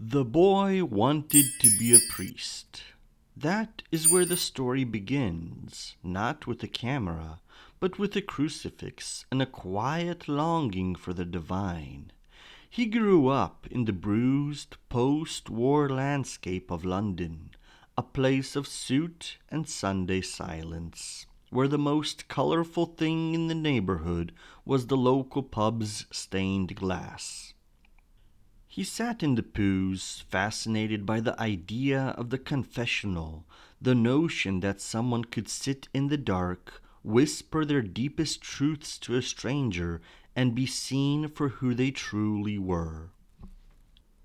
The boy wanted to be a priest. That is where the story begins, not with a camera, but with a crucifix and a quiet longing for the divine. He grew up in the bruised post war landscape of London, a place of soot and Sunday silence, where the most colorful thing in the neighborhood was the local pub's stained glass. He sat in the pews, fascinated by the idea of the confessional, the notion that someone could sit in the dark, whisper their deepest truths to a stranger, and be seen for who they truly were.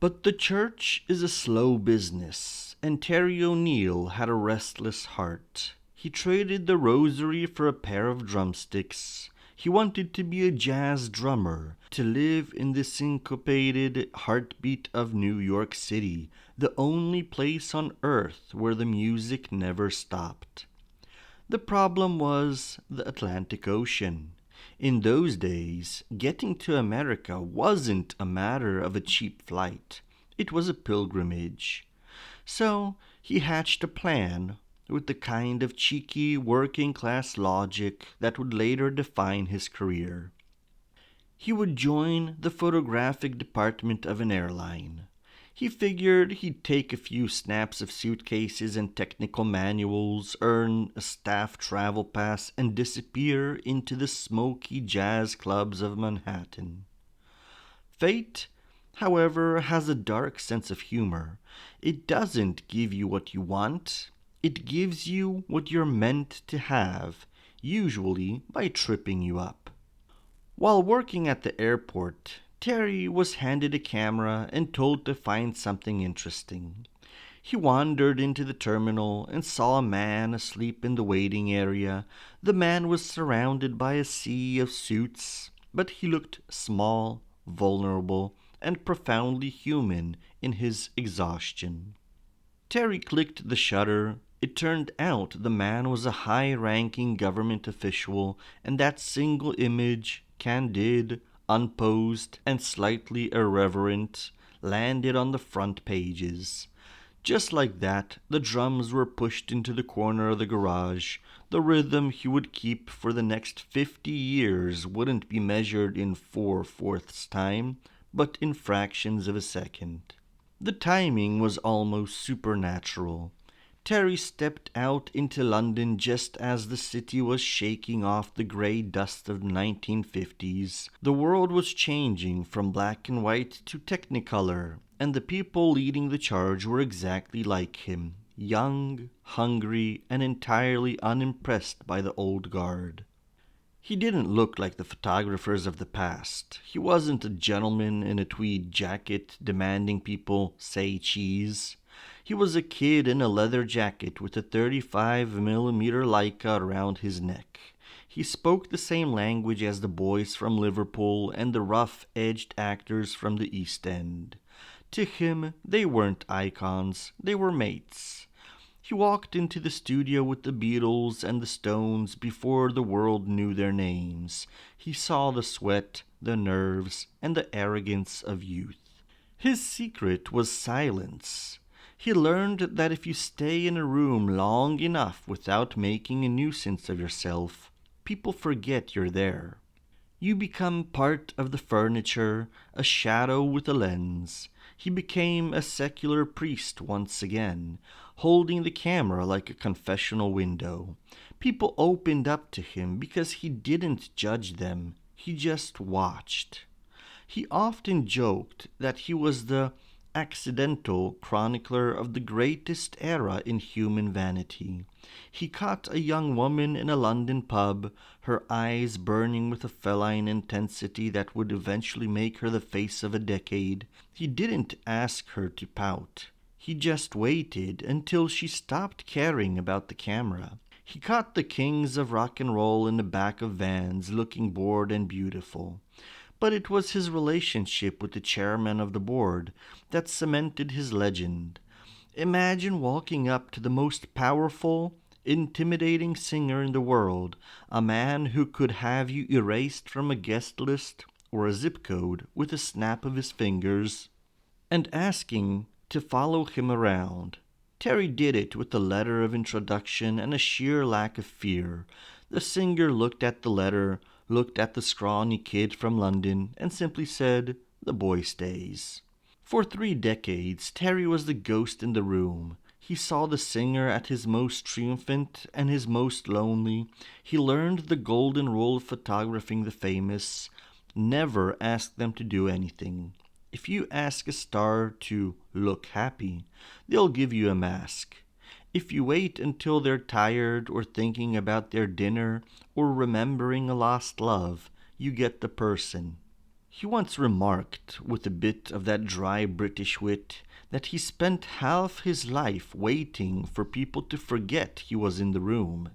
But the church is a slow business, and Terry O'Neill had a restless heart. He traded the rosary for a pair of drumsticks. He wanted to be a jazz drummer, to live in the syncopated heartbeat of New York City, the only place on earth where the music never stopped. The problem was the Atlantic Ocean. In those days, getting to America wasn't a matter of a cheap flight. It was a pilgrimage. So he hatched a plan with the kind of cheeky working class logic that would later define his career. He would join the photographic department of an airline. He figured he'd take a few snaps of suitcases and technical manuals, earn a staff travel pass, and disappear into the smoky jazz clubs of Manhattan. Fate, however, has a dark sense of humor. It doesn't give you what you want, it gives you what you're meant to have, usually by tripping you up. While working at the airport, Terry was handed a camera and told to find something interesting. He wandered into the terminal and saw a man asleep in the waiting area. The man was surrounded by a sea of suits, but he looked small, vulnerable, and profoundly human in his exhaustion. Terry clicked the shutter. It turned out the man was a high ranking government official, and that single image, candid, unposed, and slightly irreverent, landed on the front pages. Just like that, the drums were pushed into the corner of the garage. The rhythm he would keep for the next 50 years wouldn't be measured in 4/4 time, but in fractions of a second. The timing was almost supernatural. Terry stepped out into London just as the city was shaking off the grey dust of the 1950s. The world was changing from black and white to technicolor, and the people leading the charge were exactly like him, young, hungry, and entirely unimpressed by the old guard. He didn't look like the photographers of the past. He wasn't a gentleman in a tweed jacket demanding people say cheese. He was a kid in a leather jacket with a 35 millimeter Leica around his neck. He spoke the same language as the boys from Liverpool and the rough-edged actors from the East End. To him, they weren't icons, they were mates. He walked into the studio with the Beatles and the Stones before the world knew their names. He saw the sweat, the nerves, and the arrogance of youth. His secret was silence. He learned that if you stay in a room long enough without making a nuisance of yourself, people forget you're there. You become part of the furniture, a shadow with a lens. He became a secular priest once again, holding the camera like a confessional window. People opened up to him because he didn't judge them, he just watched. He often joked that he was the accidental chronicler of the greatest era in human vanity. He caught a young woman in a London pub, her eyes burning with a feline intensity that would eventually make her the face of a decade. He didn't ask her to pout. He just waited until she stopped caring about the camera. He caught the kings of rock and roll in the back of vans looking bored and beautiful. But it was his relationship with the chairman of the board that cemented his legend. Imagine walking up to the most powerful, intimidating singer in the world, a man who could have you erased from a guest list or a zip code with a snap of his fingers. and asking to follow him around. Terry did it with a letter of introduction and a sheer lack of fear. The singer looked at the letter, looked at the scrawny kid from London, and simply said, "The boy stays." For 3 decades, Terry was the ghost in the room. He saw the singer at his most triumphant and his most lonely. He learned the golden rule of photographing the famous. Never ask them to do anything. If you ask a star to look happy, they'll give you a mask. If you wait until they're tired or thinking about their dinner or remembering a lost love, you get the person. He once remarked, with a bit of that dry British wit, that he spent half his life waiting for people to forget he was in the room.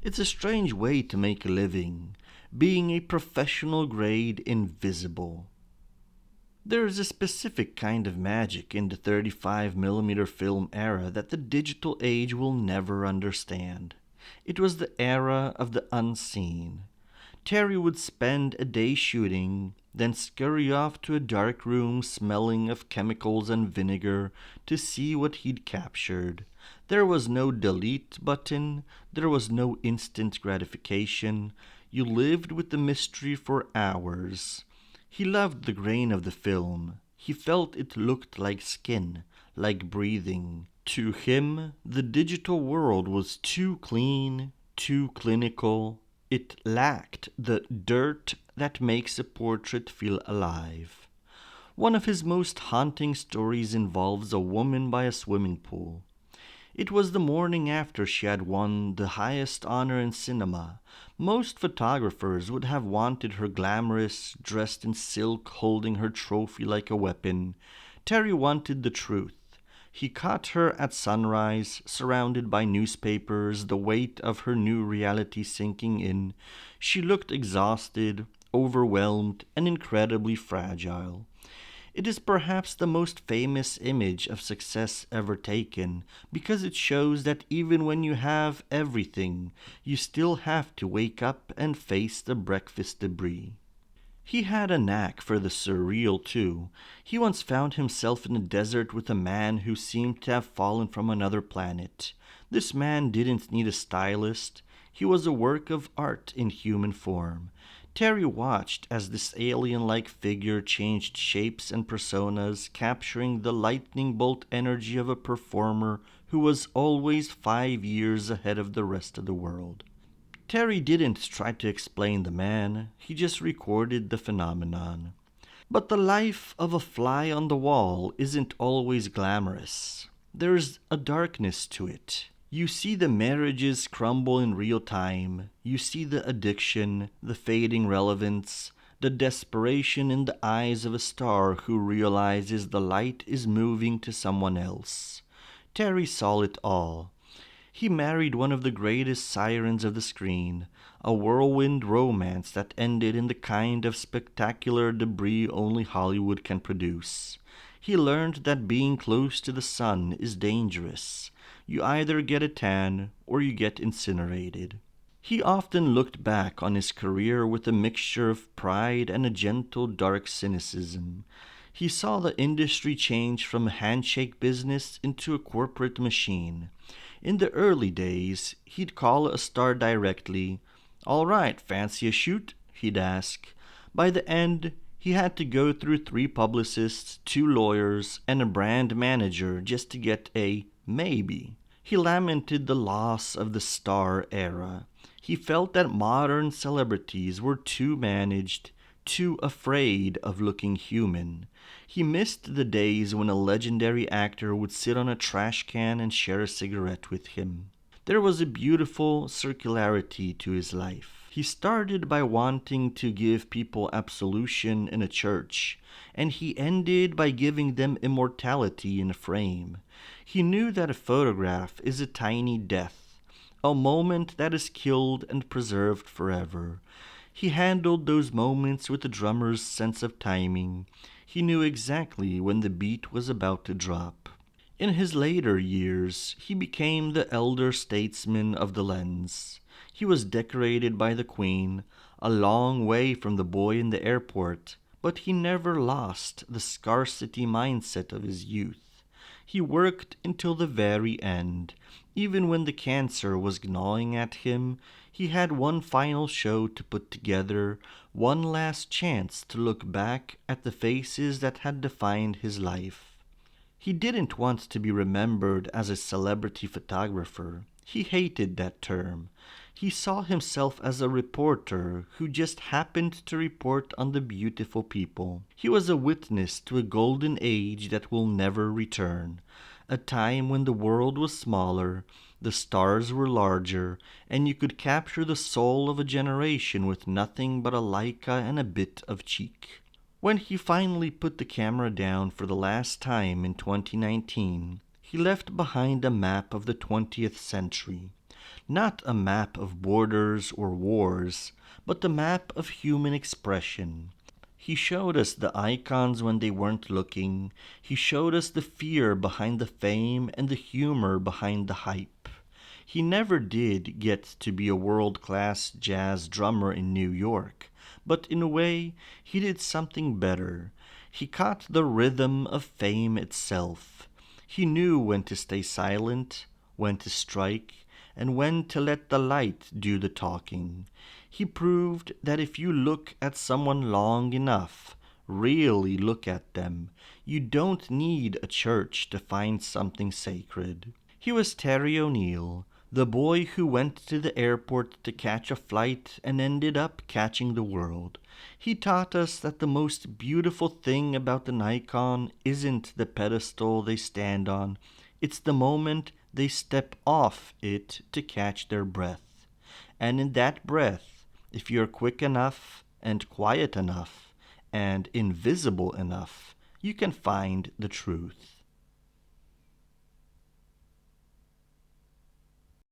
It's a strange way to make a living, being a professional grade invisible. There is a specific kind of magic in the 35mm film era that the digital age will never understand. It was the era of the unseen. Terry would spend a day shooting, then scurry off to a dark room smelling of chemicals and vinegar to see what he'd captured. There was no delete button, there was no instant gratification. You lived with the mystery for hours. He loved the grain of the film. He felt it looked like skin, like breathing. To him, the digital world was too clean, too clinical. It lacked the dirt that makes a portrait feel alive. One of his most haunting stories involves a woman by a swimming pool. It was the morning after she had won the highest honor in cinema. Most photographers would have wanted her glamorous, dressed in silk, holding her trophy like a weapon. Terry wanted the truth. He caught her at sunrise, surrounded by newspapers, the weight of her new reality sinking in. She looked exhausted, overwhelmed, and incredibly fragile. It is perhaps the most famous image of success ever taken, because it shows that even when you have everything, you still have to wake up and face the breakfast debris. He had a knack for the surreal, too. He once found himself in a desert with a man who seemed to have fallen from another planet. This man didn't need a stylist. He was a work of art in human form. Terry watched as this alien-like figure changed shapes and personas, capturing the lightning bolt energy of a performer who was always 5 years ahead of the rest of the world. Terry didn't try to explain the man, he just recorded the phenomenon. But the life of a fly on the wall isn't always glamorous. There's a darkness to it. You see the marriages crumble in real time. You see the addiction, the fading relevance, the desperation in the eyes of a star who realizes the light is moving to someone else. Terry saw it all. He married one of the greatest sirens of the screen, a whirlwind romance that ended in the kind of spectacular debris only Hollywood can produce. He learned that being close to the sun is dangerous. You either get a tan or you get incinerated. He often looked back on his career with a mixture of pride and a gentle dark cynicism. He saw the industry change from a handshake business into a corporate machine. In the early days, he'd call a star directly. "All right, fancy a shoot?" he'd ask. By the end, he had to go through 3 publicists, 2 lawyers, and a brand manager just to get a maybe. He lamented the loss of the star era. He felt that modern celebrities were too managed, too afraid of looking human. He missed the days when a legendary actor would sit on a trash can and share a cigarette with him. There was a beautiful circularity to his life. He started by wanting to give people absolution in a church, and he ended by giving them immortality in a frame. He knew that a photograph is a tiny death, a moment that is killed and preserved forever. He handled those moments with a drummer's sense of timing. He knew exactly when the beat was about to drop. In his later years, he became the elder statesman of the lens. He was decorated by the Queen, a long way from the boy in the airport, But he never lost the scarcity mindset of his youth. He worked until the very end. Even when the cancer was gnawing at him, he had one final show to put together, one last chance to look back at the faces that had defined his life. He didn't want to be remembered as a celebrity photographer. He hated that term. He saw himself as a reporter who just happened to report on the beautiful people. He was a witness to a golden age that will never return, a time when the world was smaller, the stars were larger, and you could capture the soul of a generation with nothing but a Leica and a bit of cheek. When he finally put the camera down for the last time in 2019, he left behind a map of the 20th century. Not a map of borders or wars, but a map of human expression. He showed us the icons when they weren't looking. He showed us the fear behind the fame and the humor behind the hype. He never did get to be a world-class jazz drummer in New York, but in a way, he did something better. He caught the rhythm of fame itself. He knew when to stay silent, when to strike, and when to let the light do the talking. He proved that if you look at someone long enough, really look at them, you don't need a church to find something sacred. He was Terry O'Neill, the boy who went to the airport to catch a flight and ended up catching the world. He taught us that the most beautiful thing about an icon isn't the pedestal they stand on, it's the moment they step off it to catch their breath. And in that breath, if you're quick enough and quiet enough and invisible enough, you can find the truth.